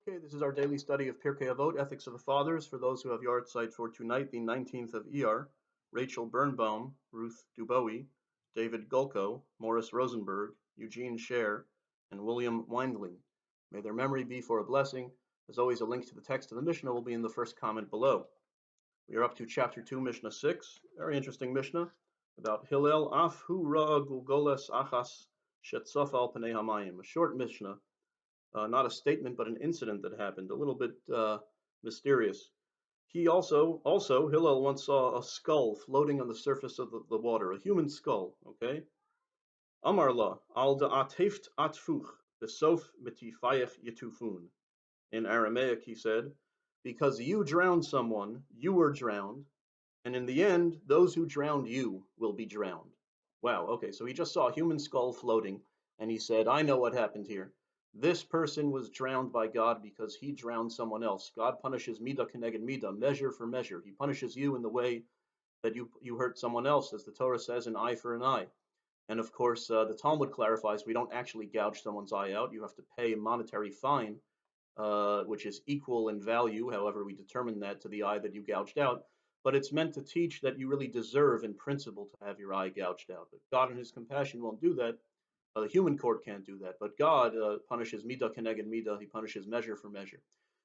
Okay, this is our daily study of Pirkei Avot, Ethics of the Fathers. For those who have yard site for tonight, the 19th of Iyar, Rachel Birnbaum, Ruth Dubois, David Gulko, Morris Rosenberg, Eugene Scher, and William Windling. May their memory be for a blessing. As always, a link to the text of the Mishnah will be in the first comment below. We are up to chapter 2, Mishnah 6. Very interesting Mishnah about Hillel af hu ra gulgoles achas shetzof al panei hamayim. A short Mishnah. Not a statement, but an incident that happened, a little bit mysterious. He also, Hillel once saw a skull floating on the surface of the water, a human skull, okay? Amar la, al da'ateft atfuch, besof mitifayech yetufun. In Aramaic, he said, because you drowned someone, you were drowned, and in the end, those who drowned you will be drowned. Wow, okay, so he just saw a human skull floating, and he said, I know what happened here. This person was drowned by God because he drowned someone else. God punishes midah keneged midah, measure for measure. He punishes you in the way that you hurt someone else, as the Torah says, an eye for an eye. And of course, the Talmud clarifies we don't actually gouge someone's eye out. You have to pay a monetary fine, which is equal in value, however we determine that, to the eye that you gouged out. But it's meant to teach that you really deserve, in principle, to have your eye gouged out. But God in his compassion won't do that. The human court can't do that, but God punishes midah keneged midah. He punishes measure for measure.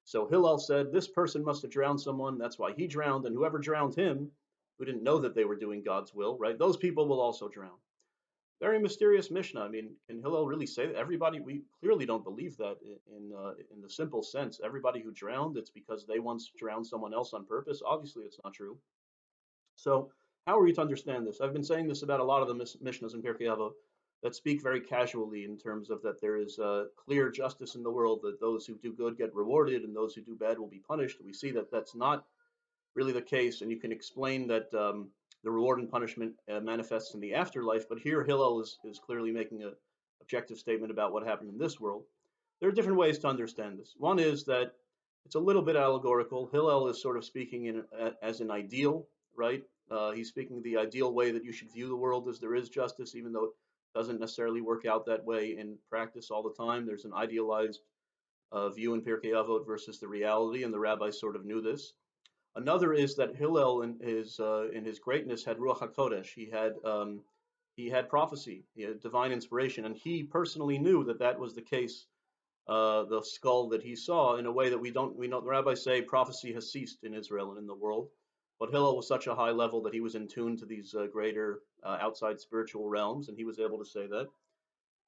So Hillel said, this person must have drowned someone. That's why he drowned, and whoever drowned him, who didn't know that they were doing God's will, right? Those people will also drown. Very mysterious Mishnah. I mean, can Hillel really say that? Everybody, we clearly don't believe that in the simple sense. Everybody who drowned, it's because they once drowned someone else on purpose. Obviously, it's not true. So how are we to understand this? I've been saying this about a lot of the Mishnahs in Pirkei Avot that speak very casually in terms of that there is clear justice in the world, that those who do good get rewarded and those who do bad will be punished. We see that that's not really the case, and you can explain that the reward and punishment manifests in the afterlife, but here Hillel is clearly making an objective statement about what happened in this world. There are different ways to understand this. One is that it's a little bit allegorical. Hillel is sort of speaking as an ideal, right? He's speaking the ideal way that you should view the world, as there is justice, even though it doesn't necessarily work out that way in practice all the time. There's an idealized view in Pirkei Avot versus the reality, and the rabbis sort of knew this. Another is that Hillel, in his greatness, had Ruach HaKodesh. He had prophecy, he had divine inspiration, and he personally knew that that was the case. The skull that he saw, in a way that we know the rabbis say prophecy has ceased in Israel and in the world. But Hillel was such a high level that he was in tune to these greater outside spiritual realms, and he was able to say that.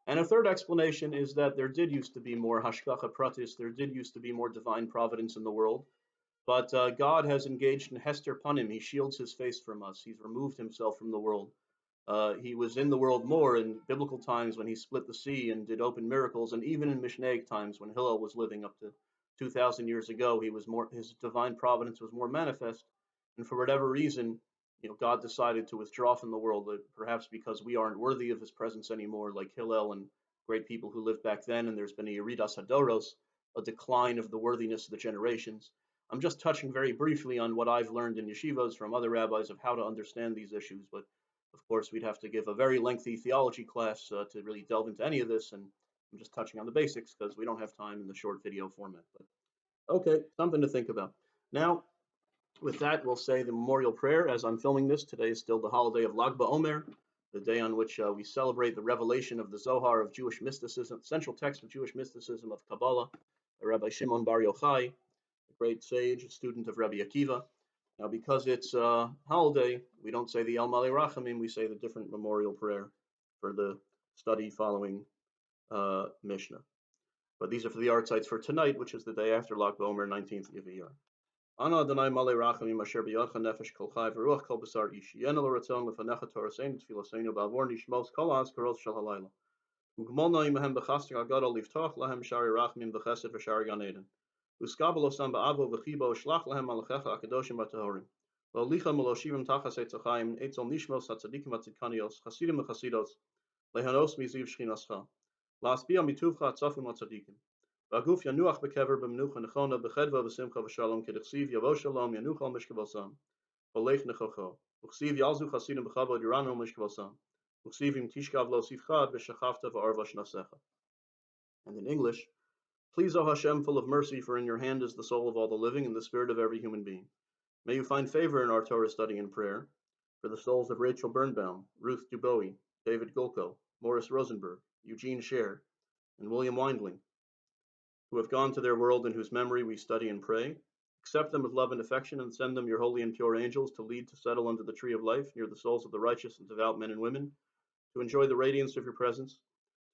And a third explanation is that there did used to be more hashgacha pratis, there did used to be more divine providence in the world, but God has engaged in hester panim. He shields his face from us. He's removed himself from the world. He was in the world more in biblical times when he split the sea and did open miracles, and even in Mishnaic times when Hillel was living up to 2,000 years ago, his divine providence was more manifest. And for whatever reason, God decided to withdraw from the world, perhaps because we aren't worthy of his presence anymore, like Hillel and great people who lived back then. And there's been a yeridas hadoros, a decline of the worthiness of the generations. I'm just touching very briefly on what I've learned in yeshivas from other rabbis of how to understand these issues. But of course, we'd have to give a very lengthy theology class to really delve into any of this. And I'm just touching on the basics because we don't have time in the short video format. But okay, something to think about. Now, with that, we'll say the memorial prayer. As I'm filming this, today is still the holiday of Lag BaOmer, the day on which we celebrate the revelation of the Zohar of Jewish mysticism, central text of Jewish mysticism of Kabbalah, by Rabbi Shimon Bar Yochai, a great sage, a student of Rabbi Akiva. Now, because it's a holiday, we don't say the El Malei Rachamim, we say the different memorial prayer for the study following Mishnah. But these are for the art sites for tonight, which is the day after Lag BaOmer, 19th of Iyar. Ana Adonai Malei Rachamim asher b'yadcha nefesh kol chai v'ruach kol basar ish yena l'ratzon lefanecha toraseinu tfilaseinu b'alvor nishmos kol ha'azkaros shel halayla ugmolna imahem b'chastik haggadol liftoch lahem shari rachamim b'chesed v'shari gan eden uskabalosam ba'avo v'chibo shlach lahem malachecha akadoshim b'tahorim lo licha meloshivim tachas eitzachayim eitzol nishmos hatzadikim hatzidkanios chasidim v'chasidos lehanos miziv shchinascha la'aspia mituvcha hatzafim hatzadikim V'aguf yanuach bekever b'menucha nechona b'chedva v'simcha v'shalom k'dechsiv yavo shalom yanuchal mishkavosam v'leich nechocho u'chsiv yalzu chasidim b'chavod yiranu mishkavosam u'chsiv im tishkav lo sifchad v'shachavta v'arva shnasecha. And in English, Please, O Hashem, full of mercy, for in your hand is the soul of all the living and the spirit of every human being. May you find favor in our Torah study and prayer for the souls of Rachel Birnbaum, Ruth Dubois, David Gulko, Morris Rosenberg, Eugene Scher, and William Weindling, who have gone to their world and whose memory we study and pray. Accept them with love and affection and send them your holy and pure angels to lead to settle under the tree of life near the souls of the righteous and devout men and women, to enjoy the radiance of your presence,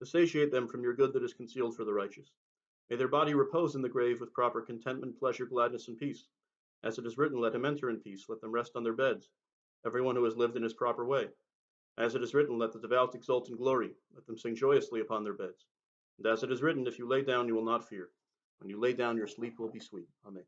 to satiate them from your good that is concealed for the righteous. May their body repose in the grave with proper contentment, pleasure, gladness, and peace. As it is written, let him enter in peace, let them rest on their beds, everyone who has lived in his proper way. As it is written, let the devout exult in glory, let them sing joyously upon their beds. And as it is written, if you lay down, you will not fear. When you lay down, your sleep will be sweet. Amen.